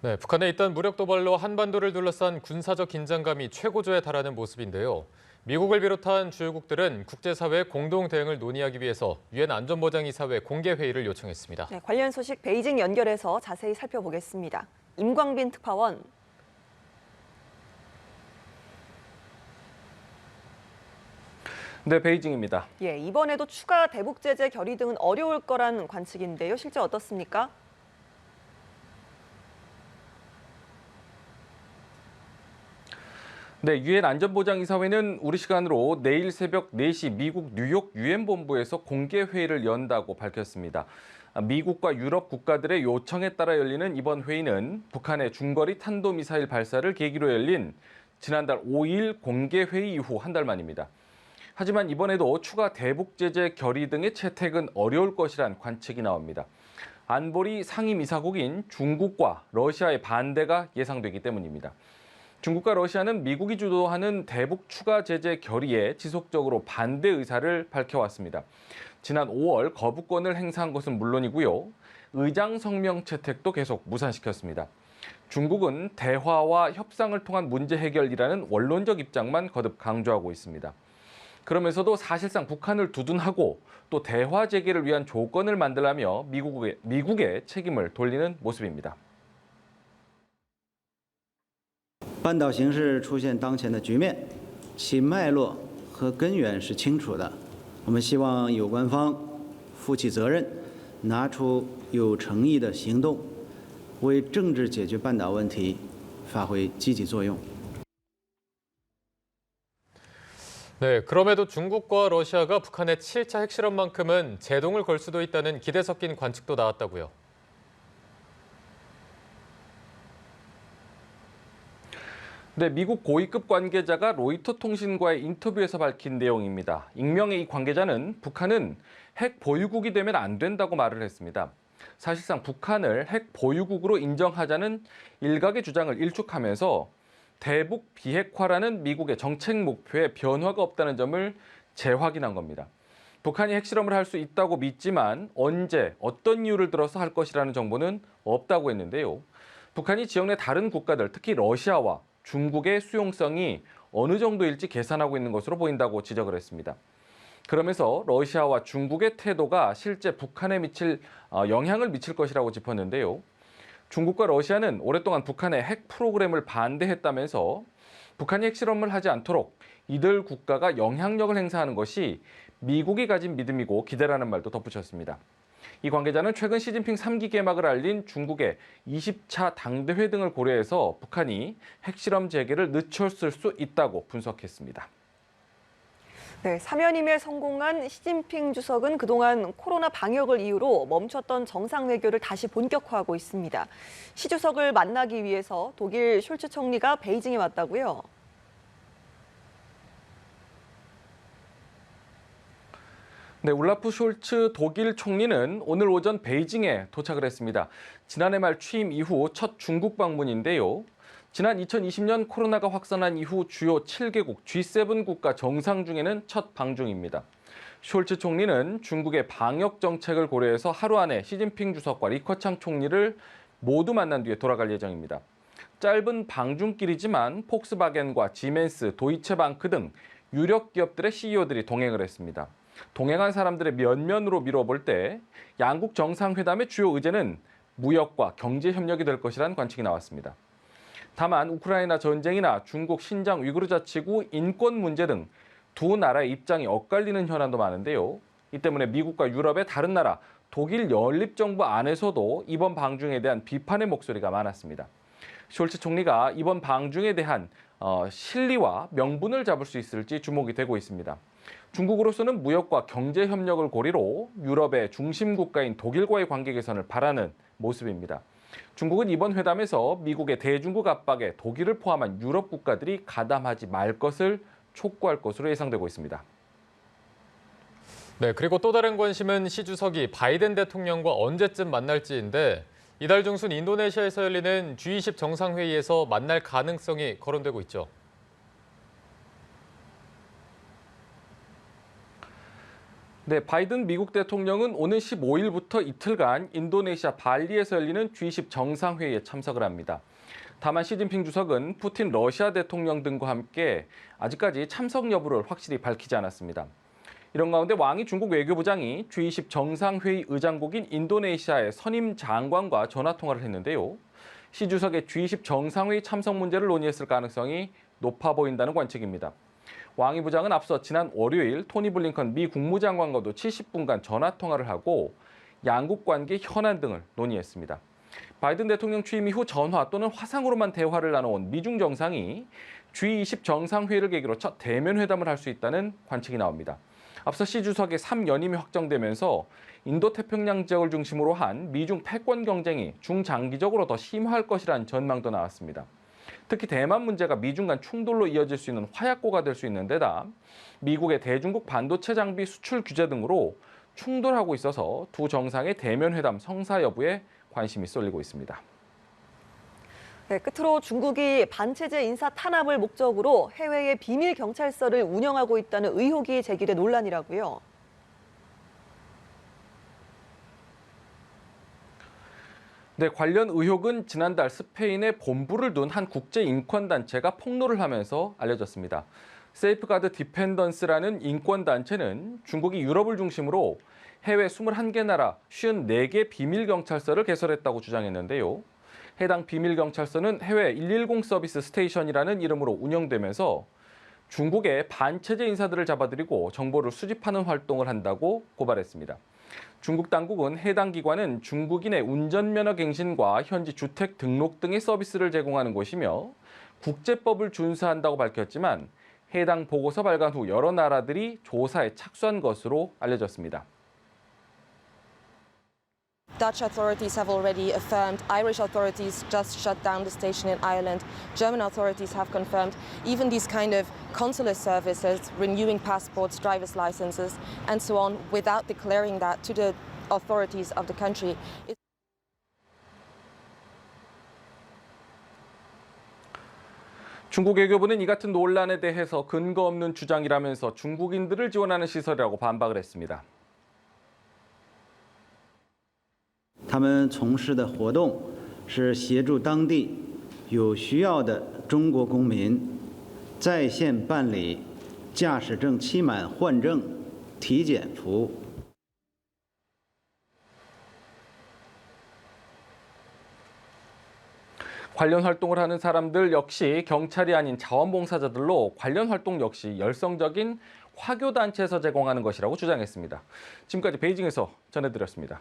네, 북한의 잇따른 무력 도발로 한반도를 둘러싼 군사적 긴장감이 최고조에 달하는 모습인데요. 미국을 비롯한 주요국들은 국제사회 공동 대응을 논의하기 위해서 유엔 안전보장이사회 공개 회의를 요청했습니다. 네, 관련 소식 베이징 연결해서 자세히 살펴보겠습니다. 임광빈 특파원. 네, 베이징입니다. 예, 이번에도 추가 대북 제재 결의 등은 어려울 거란 관측인데요. 실제 어떻습니까? 네, 유엔 안전보장이사회는 우리 시간으로 내일 새벽 4시 미국 뉴욕 유엔 본부에서 공개 회의를 연다고 밝혔습니다. 미국과 유럽 국가들의 요청에 따라 열리는 이번 회의는 북한의 중거리 탄도미사일 발사를 계기로 열린 지난달 5일 공개 회의 이후 한 달 만입니다. 하지만 이번에도 추가 대북 제재 결의 등의 채택은 어려울 것이란 관측이 나옵니다. 안보리 상임이사국인 중국과 러시아의 반대가 예상되기 때문입니다. 중국과 러시아는 미국이 주도하는 대북 추가 제재 결의에 지속적으로 반대 의사를 밝혀왔습니다. 지난 5월 거부권을 행사한 것은 물론이고요. 의장 성명 채택도 계속 무산시켰습니다. 중국은 대화와 협상을 통한 문제 해결이라는 원론적 입장만 거듭 강조하고 있습니다. 그러면서도 사실상 북한을 두둔하고 또 대화 재개를 위한 조건을 만들라며 미국의 책임을 돌리는 모습입니다. 半岛形势出现当前的局面，其脉络和根源是清楚的。我们希望有关方负起责任，拿出有诚意的行动，为政治解决半岛问题发挥积极作用。 네, 그럼에도 중국과 러시아가 북한의 7차 핵실험만큼은 제동을 걸 수도 있다는 기대 섞인 관측도 나왔다고요. 네, 미국 고위급 관계자가 로이터 통신과의 인터뷰에서 밝힌 내용입니다. 익명의 이 관계자는 북한은 핵 보유국이 되면 안 된다고 말을 했습니다. 사실상 북한을 핵 보유국으로 인정하자는 일각의 주장을 일축하면서 대북 비핵화라는 미국의 정책 목표에 변화가 없다는 점을 재확인한 겁니다. 북한이 핵실험을 할 수 있다고 믿지만 언제, 어떤 이유를 들어서 할 것이라는 정보는 없다고 했는데요. 북한이 지역 내 다른 국가들, 특히 러시아와 중국의 수용성이 어느 정도일지 계산하고 있는 것으로 보인다고 지적을 했습니다. 그러면서 러시아와 중국의 태도가 실제 북한에 영향을 미칠 것이라고 짚었는데요. 중국과 러시아는 오랫동안 북한의 핵 프로그램을 반대했다면서 북한이 핵실험을 하지 않도록 이들 국가가 영향력을 행사하는 것이 미국이 가진 믿음이고 기대라는 말도 덧붙였습니다. 이 관계자는 최근 시진핑 3기 개막을 알린 중국의 20차 당대회 등을 고려해서 북한이 핵실험 재개를 늦췄을 수 있다고 분석했습니다. 네, 사면임에 성공한 시진핑 주석은 그동안 코로나 방역을 이유로 멈췄던 정상외교를 다시 본격화하고 있습니다. 시 주석을 만나기 위해서 독일 숄츠 총리가 베이징에 왔다고요? 네, 울라프 숄츠 독일 총리는 오늘 오전 베이징에 도착을 했습니다. 지난해 말 취임 이후 첫 중국 방문인데요. 지난 2020년 코로나가 확산한 이후 주요 7개국 G7 국가 정상 중에는 첫 방중입니다. 숄츠 총리는 중국의 방역 정책을 고려해서 하루 안에 시진핑 주석과 리커창 총리를 모두 만난 뒤에 돌아갈 예정입니다. 짧은 방중길이지만 폭스바겐과 지멘스, 도이체방크 등 유력 기업들의 CEO들이 동행을 했습니다. 동행한 사람들의 면면으로 미뤄볼 때 양국 정상회담의 주요 의제는 무역과 경제 협력이 될 것이라는 관측이 나왔습니다. 다만 우크라이나 전쟁이나 중국 신장 위구르 자치구 인권 문제 등 두 나라의 입장이 엇갈리는 현안도 많은데요. 이 때문에 미국과 유럽의 다른 나라, 독일 연립정부 안에서도 이번 방중에 대한 비판의 목소리가 많았습니다. 숄츠 총리가 이번 방중에 대한 실리와 명분을 잡을 수 있을지 주목이 되고 있습니다. 중국으로서는 무역과 경제 협력을 고리로 유럽의 중심 국가인 독일과의 관계 개선을 바라는 모습입니다. 중국은 이번 회담에서 미국의 대중국 압박에 독일을 포함한 유럽 국가들이 가담하지 말 것을 촉구할 것으로 예상되고 있습니다. 네, 그리고 또 다른 관심은 시 주석이 바이든 대통령과 언제쯤 만날지인데 이달 중순 인도네시아에서 열리는 G20 정상회의에서 만날 가능성이 거론되고 있죠. 네, 바이든 미국 대통령은 오는 15일부터 이틀간 인도네시아 발리에서 열리는 G20 정상회의에 참석을 합니다. 다만 시진핑 주석은 푸틴 러시아 대통령 등과 함께 아직까지 참석 여부를 확실히 밝히지 않았습니다. 이런 가운데 왕이 중국 외교부장이 G20 정상회의 의장국인 인도네시아의 선임 장관과 전화통화를 했는데요. 시 주석의 G20 정상회의 참석 문제를 논의했을 가능성이 높아 보인다는 관측입니다. 왕이 부장은 앞서 지난 월요일 토니 블링컨 미 국무장관과도 70분간 전화통화를 하고 양국 관계 현안 등을 논의했습니다. 바이든 대통령 취임 이후 전화 또는 화상으로만 대화를 나눠온 미중 정상이 G20 정상회의를 계기로 첫 대면 회담을 할 수 있다는 관측이 나옵니다. 앞서 시 주석의 3연임이 확정되면서 인도태평양 지역을 중심으로 한 미중 패권 경쟁이 중장기적으로 더 심화할 것이라는 전망도 나왔습니다. 특히 대만 문제가 미중 간 충돌로 이어질 수 있는 화약고가 될 수 있는 데다 미국의 대중국 반도체 장비 수출 규제 등으로 충돌하고 있어서 두 정상의 대면 회담 성사 여부에 관심이 쏠리고 있습니다. 네, 끝으로 중국이 반체제 인사 탄압을 목적으로 해외에 비밀 경찰서를 운영하고 있다는 의혹이 제기돼 논란이라고요. 네, 관련 의혹은 지난달 스페인에 본부를 둔 한 국제 인권단체가 폭로를 하면서 알려졌습니다. 세이프가드 디펜던스라는 인권단체는 중국이 유럽을 중심으로 해외 21개 나라 54개 비밀경찰서를 개설했다고 주장했는데요. 해당 비밀경찰서는 해외 110 서비스 스테이션이라는 이름으로 운영되면서 중국의 반체제 인사들을 잡아들이고 정보를 수집하는 활동을 한다고 고발했습니다. 중국 당국은 해당 기관은 중국인의 운전면허 갱신과 현지 주택 등록 등의 서비스를 제공하는 곳이며 국제법을 준수한다고 밝혔지만 해당 보고서 발간 후 여러 나라들이 조사에 착수한 것으로 알려졌습니다. Dutch authorities have already affirmed, Irish authorities just shut down the station in Ireland, German authorities have confirmed, even these kind of consular services, renewing passports, driver's licenses, and so on, without declaring that to the authorities of the country. 중국 외교부는 이 같은 논란에 대해서 근거 없는 주장이라면서 중국인들을 지원하는 시설이라고 반박을 했습니다. 他们从事的活动是协助当地有需要的中国公民在线办理驾驶证期满换证体检服务。 관련 활동을 하는 사람들 역시 경찰이 아닌 자원봉사자들로 관련 활동 역시 열성적인 화교단체에서 제공하는 것이라고 주장했습니다. 지금까지 베이징에서 전해드렸습니다.